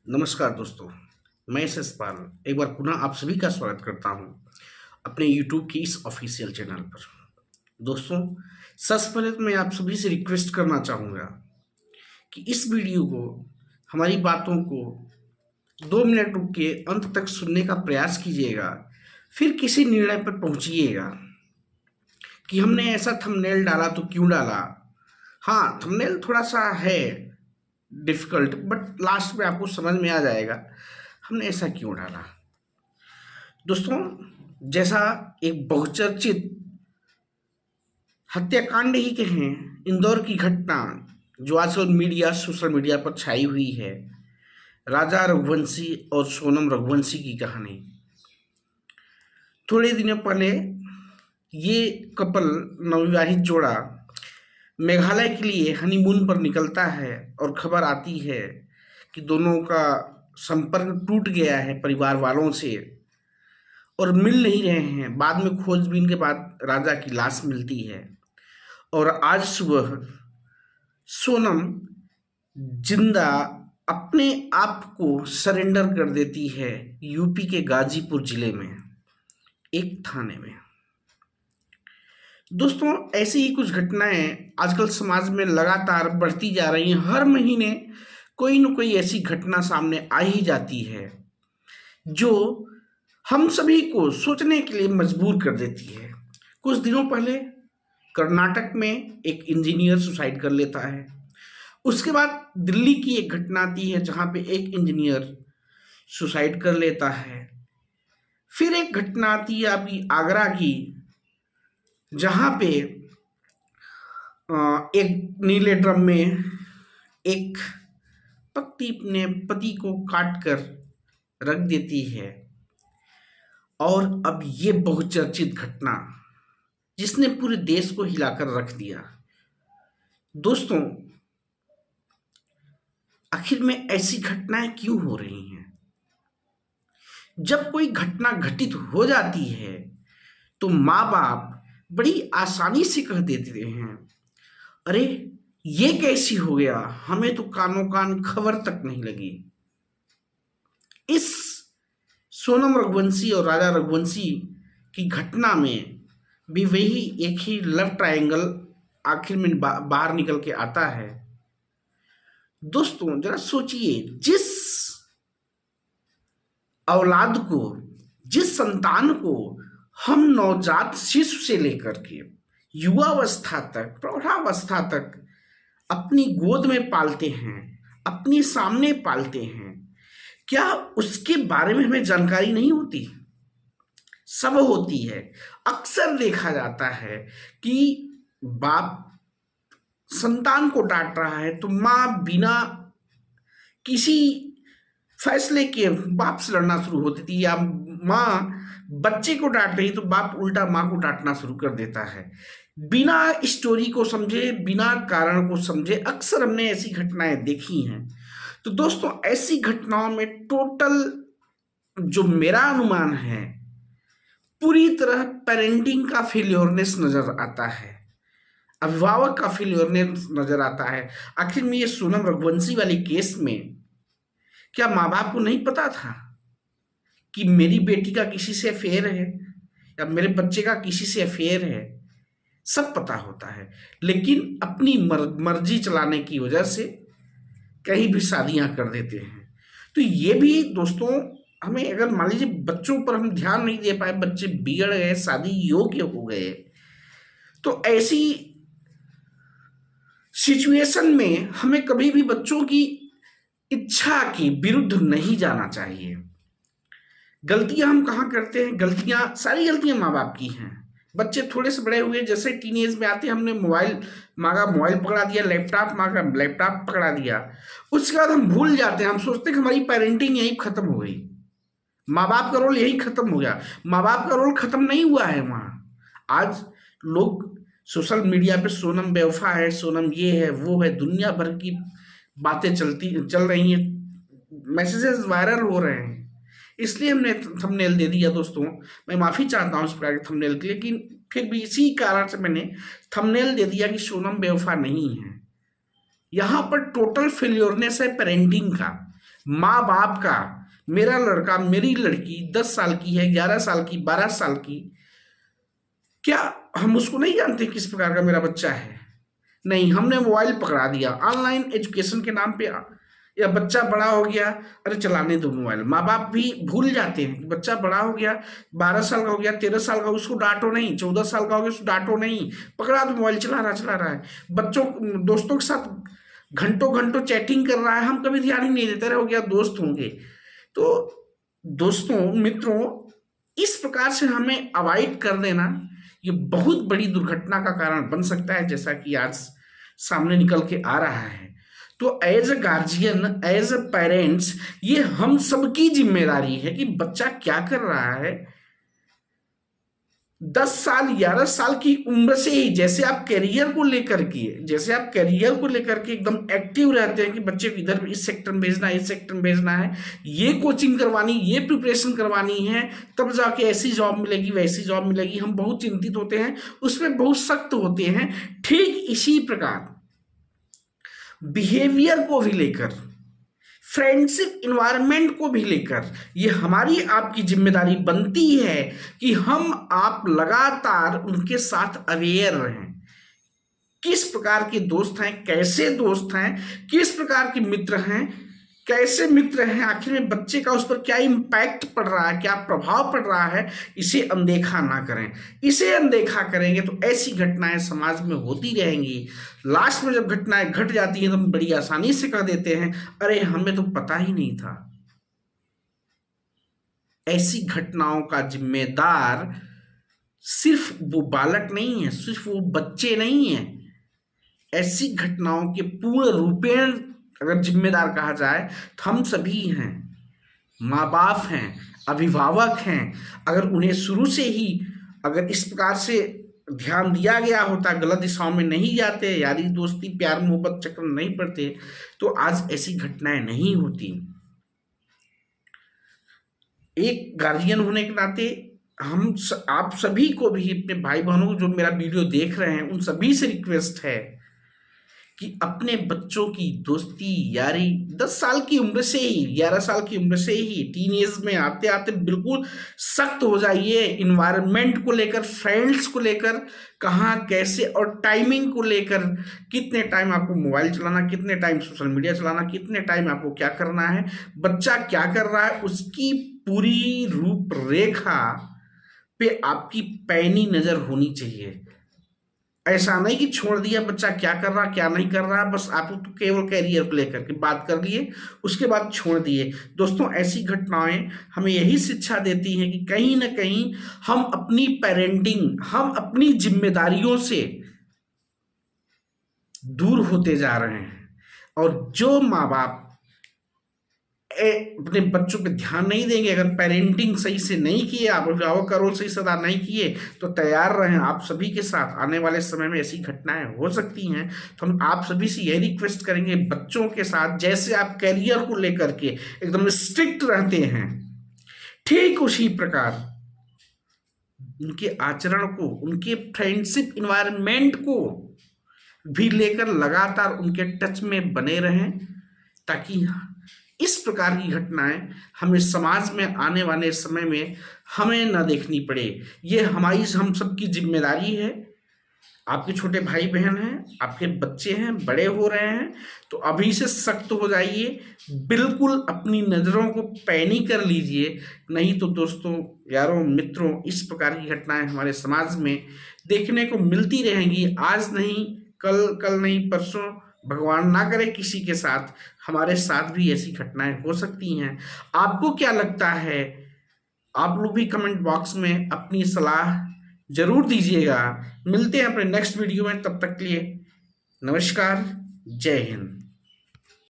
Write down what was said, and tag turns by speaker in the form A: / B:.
A: नमस्कार दोस्तों, मैं यशपाल एक बार पुनः आप सभी का स्वागत करता हूं अपने YouTube के इस ऑफिशियल चैनल पर। दोस्तों, सबसे पहले तो मैं आप सभी से रिक्वेस्ट करना चाहूँगा कि इस वीडियो को, हमारी बातों को 2 मिनट रुक के अंत तक सुनने का प्रयास कीजिएगा, फिर किसी निर्णय पर पहुँचिएगा कि हमने ऐसा थंबनेल डाला तो क्यों डाला। हाँ, थंबनेल थोड़ा सा है डिफिकल्ट, बट लास्ट में आपको समझ में आ जाएगा हमने ऐसा क्यों डाला। दोस्तों, जैसा एक बहुचर्चित हत्याकांड ही कहें, इंदौर की घटना जो आजकल सोशल मीडिया पर छाई हुई है, राजा रघुवंशी और सोनम रघुवंशी की कहानी। थोड़े दिनों पहले ये कपल, नवविवाहित जोड़ा, मेघालय के लिए हनीमून पर निकलता है और खबर आती है कि दोनों का संपर्क टूट गया है परिवार वालों से और मिल नहीं रहे हैं। बाद में खोजबीन के बाद राजा की लाश मिलती है और आज सुबह सोनम जिंदा अपने आप को सरेंडर कर देती है यूपी के गाजीपुर जिले में एक थाने में। दोस्तों, ऐसी ही कुछ घटनाएं आजकल समाज में लगातार बढ़ती जा रही हैं। हर महीने कोई न कोई ऐसी घटना सामने आ ही जाती है जो हम सभी को सोचने के लिए मजबूर कर देती है। कुछ दिनों पहले कर्नाटक में एक इंजीनियर सुसाइड कर लेता है। उसके बाद दिल्ली की एक घटना आती है जहां पे एक इंजीनियर सुसाइड कर लेता है। फिर एक घटना आती है अभी आगरा की, जहां पे एक नीले ड्रम में एक पत्नी अपने पति को काट कर रख देती है। और अब ये बहुचर्चित घटना जिसने पूरे देश को हिलाकर रख दिया। दोस्तों, आखिर में ऐसी घटनाएं क्यों हो रही हैं? जब कोई घटना घटित हो जाती है तो माँ बाप बड़ी आसानी से कह देते हैं, अरे ये कैसी हो गया, हमें तो कानों कान खबर तक नहीं लगी। इस सोनम रघुवंशी और राजा रघुवंशी की घटना में भी वही एक ही लव ट्रायंगल आखिर में बाहर निकल के आता है। दोस्तों, जरा सोचिए, जिस औलाद को, जिस संतान को हम नवजात शिशु से लेकर के युवावस्था तक, प्रौढ़ावस्था तक अपनी गोद में पालते हैं, अपने सामने पालते हैं, क्या उसके बारे में हमें जानकारी नहीं होती? सब होती है। अक्सर देखा जाता है कि बाप संतान को डांट रहा है तो माँ बिना किसी फैसले के बाप से लड़ना शुरू हो देती है, या माँ बच्चे को डांट रही तो बाप उल्टा माँ को डांटना शुरू कर देता है, बिना स्टोरी को समझे, बिना कारण को समझे। अक्सर हमने ऐसी घटनाएं देखी हैं। तो दोस्तों, ऐसी घटनाओं में टोटल जो मेरा अनुमान है, पूरी तरह पेरेंटिंग का फेल्योरनेस नजर आता है, अभिभावक का फेल्योरनेस नजर आता है। आखिर में ये सोनम रघुवंशी वाली केस में क्या माँ बाप को नहीं पता था कि मेरी बेटी का किसी से अफेयर है या मेरे बच्चे का किसी से अफेयर है? सब पता होता है, लेकिन अपनी मर्जी चलाने की वजह से कहीं भी शादियां कर देते हैं। तो ये भी दोस्तों, हमें अगर मान लीजिए बच्चों पर हम ध्यान नहीं दे पाए, बच्चे बिगड़ गए, शादी योग्य हो गए, तो ऐसी सिचुएशन में हमें कभी भी बच्चों की इच्छा के विरुद्ध नहीं जाना चाहिए। गलतियां हम कहाँ करते हैं? सारी गलतियां माँ बाप की हैं। बच्चे थोड़े से बड़े हुए, जैसे टीनेज में आते, हमने मोबाइल मांगा, मोबाइल पकड़ा दिया, लैपटॉप मांगा, लैपटॉप पकड़ा दिया। उसके बाद हम भूल जाते हैं, हम सोचते हैं कि हमारी पेरेंटिंग यहीं खत्म हो गई, माँ बाप का रोल यहीं खत्म हो गया। माँ बाप का रोल खत्म नहीं हुआ है वहाँ। आज लोग सोशल मीडिया पे सोनम बेवफा है, सोनम ये है, वो है, दुनिया भर की बातें चल रही हैं, मैसेजेस वायरल हो रहे हैं। इसलिए हमने थंबनेल दे दिया। दोस्तों, मैं माफ़ी चाहता हूँ इस प्रकार के थंबनेल के लिए, लेकिन फिर भी इसी कारण से मैंने थंबनेल दे दिया कि सोनम बेवफा नहीं है। यहाँ पर टोटल फेल्योरनेस है पेरेंटिंग का। माँ बाप का, मेरा लड़का मेरी लड़की 10 साल की है, 11 साल की, 12 साल की, क्या हम उसको नहीं जानते किस प्रकार का मेरा बच्चा है? नहीं, हमने मोबाइल पकड़ा दिया ऑनलाइन एजुकेशन के नाम पे, या बच्चा बड़ा हो गया, अरे चलाने दो मोबाइल। माँ बाप भी भूल जाते हैं कि बच्चा बड़ा हो गया, 12 साल का हो गया, 13 साल का, उसको डांटो नहीं, 14 साल का हो गया उसको डांटो नहीं, पकड़ा दो मोबाइल, चला रहा है। बच्चों दोस्तों के साथ घंटों घंटों चैटिंग कर रहा है, हम कभी ध्यान ही नहीं देते, रहे हो गया दोस्त होंगे। तो दोस्तों मित्रों, इस प्रकार से हमें अवॉइड कर देना ये बहुत बड़ी दुर्घटना का कारण बन सकता है, जैसा कि आज सामने निकल के आ रहा है। तो as a guardian, as a parents, ये हम सबकी जिम्मेदारी है कि बच्चा क्या कर रहा है। 10 साल 11 साल की उम्र से ही जैसे आप करियर को लेकर के एकदम एक्टिव रहते हैं कि बच्चे को इधर इस सेक्टर में भेजना है, इस सेक्टर में भेजना है, ये कोचिंग करवानी, ये प्रिपरेशन करवानी है, तब जाके ऐसी जॉब मिलेगी, वैसी जॉब मिलेगी, हम बहुत चिंतित होते हैं, उसमें बहुत सख्त होते हैं। ठीक इसी प्रकार बिहेवियर को भी लेकर, फ्रेंडशिप इन्वायरमेंट को भी लेकर ये हमारी आपकी जिम्मेदारी बनती है कि हम आप लगातार उनके साथ अवेयर रहें। किस प्रकार के दोस्त हैं, कैसे दोस्त हैं, किस प्रकार के मित्र हैं, कैसे मित्र हैं, आखिर में बच्चे का उस पर क्या इम्पैक्ट पड़ रहा है, क्या प्रभाव पड़ रहा है, इसे अनदेखा ना करें। इसे अनदेखा करेंगे तो ऐसी घटनाएं समाज में होती रहेंगी। लास्ट में जब घटनाएं घट जाती हैं तो हम बड़ी आसानी से कह देते हैं, अरे हमें तो पता ही नहीं था। ऐसी घटनाओं का जिम्मेदार सिर्फ वो बालक नहीं है, सिर्फ वो बच्चे नहीं है। ऐसी घटनाओं के पूर्ण रूपेण अगर जिम्मेदार कहा जाए तो हम सभी हैं, माँ बाप हैं, अभिभावक हैं। अगर उन्हें शुरू से ही अगर इस प्रकार से ध्यान दिया गया होता, गलत दिशाओं में नहीं जाते, यारी दोस्ती प्यार मोहब्बत चक्कर में नहीं पड़ते, तो आज ऐसी घटनाएं नहीं होती। एक गार्जियन होने के नाते आप सभी को भी, अपने भाई बहनों को जो मेरा वीडियो देख रहे हैं, उन सभी से रिक्वेस्ट है कि अपने बच्चों की दोस्ती यारी 10 साल की उम्र से ही, 11 साल की उम्र से ही, टीनेज में आते आते बिल्कुल सख्त हो जाइए। इन्वायरमेंट को लेकर, फ्रेंड्स को लेकर, कहाँ कैसे और टाइमिंग को लेकर, कितने टाइम आपको मोबाइल चलाना, कितने टाइम सोशल मीडिया चलाना, कितने टाइम आपको क्या करना है, बच्चा क्या कर रहा है, उसकी पूरी रूपरेखा पे आपकी पैनी नजर होनी चाहिए। ऐसा नहीं कि छोड़ दिया बच्चा क्या कर रहा क्या नहीं कर रहा, बस आप तो केवल कैरियर को लेकर के बात कर लिए, उसके बाद छोड़ दिए। दोस्तों ऐसी घटनाएं हमें यही शिक्षा देती हैं कि कहीं ना कहीं हम अपनी पेरेंटिंग, हम अपनी जिम्मेदारियों से दूर होते जा रहे हैं। और जो माँ बाप अपने बच्चों पे ध्यान नहीं देंगे, अगर पेरेंटिंग सही से नहीं किए, आप अभिभावक का रोल सही से अदा नहीं किए, तो तैयार रहें, आप सभी के साथ आने वाले समय में ऐसी घटनाएं हो सकती हैं। तो हम आप सभी से यही रिक्वेस्ट करेंगे, बच्चों के साथ जैसे आप कैरियर को लेकर के एकदम स्ट्रिक्ट रहते हैं, ठीक उसी प्रकार उनके आचरण को, उनके फ्रेंडशिप इन्वायरमेंट को भी लेकर लगातार उनके टच में बने रहें, ताकि इस प्रकार की घटनाएं हमें समाज में आने वाले समय में हमें न देखनी पड़े। ये हमारी, हम सबकी जिम्मेदारी है। आपके छोटे भाई बहन हैं, आपके बच्चे हैं, बड़े हो रहे हैं, तो अभी से सख्त हो जाइए, बिल्कुल अपनी नज़रों को पैनी कर लीजिए। नहीं तो दोस्तों, यारों, मित्रों, इस प्रकार की घटनाएं हमारे समाज में देखने को मिलती रहेंगी। आज नहीं, कल नहीं, परसों, भगवान ना करे किसी के साथ, हमारे साथ भी ऐसी घटनाएं हो सकती हैं। आपको क्या लगता है? आप लोग भी कमेंट बॉक्स में अपनी सलाह जरूर दीजिएगा। मिलते हैं अपने नेक्स्ट वीडियो में, तब तक के लिए नमस्कार, जय हिंद।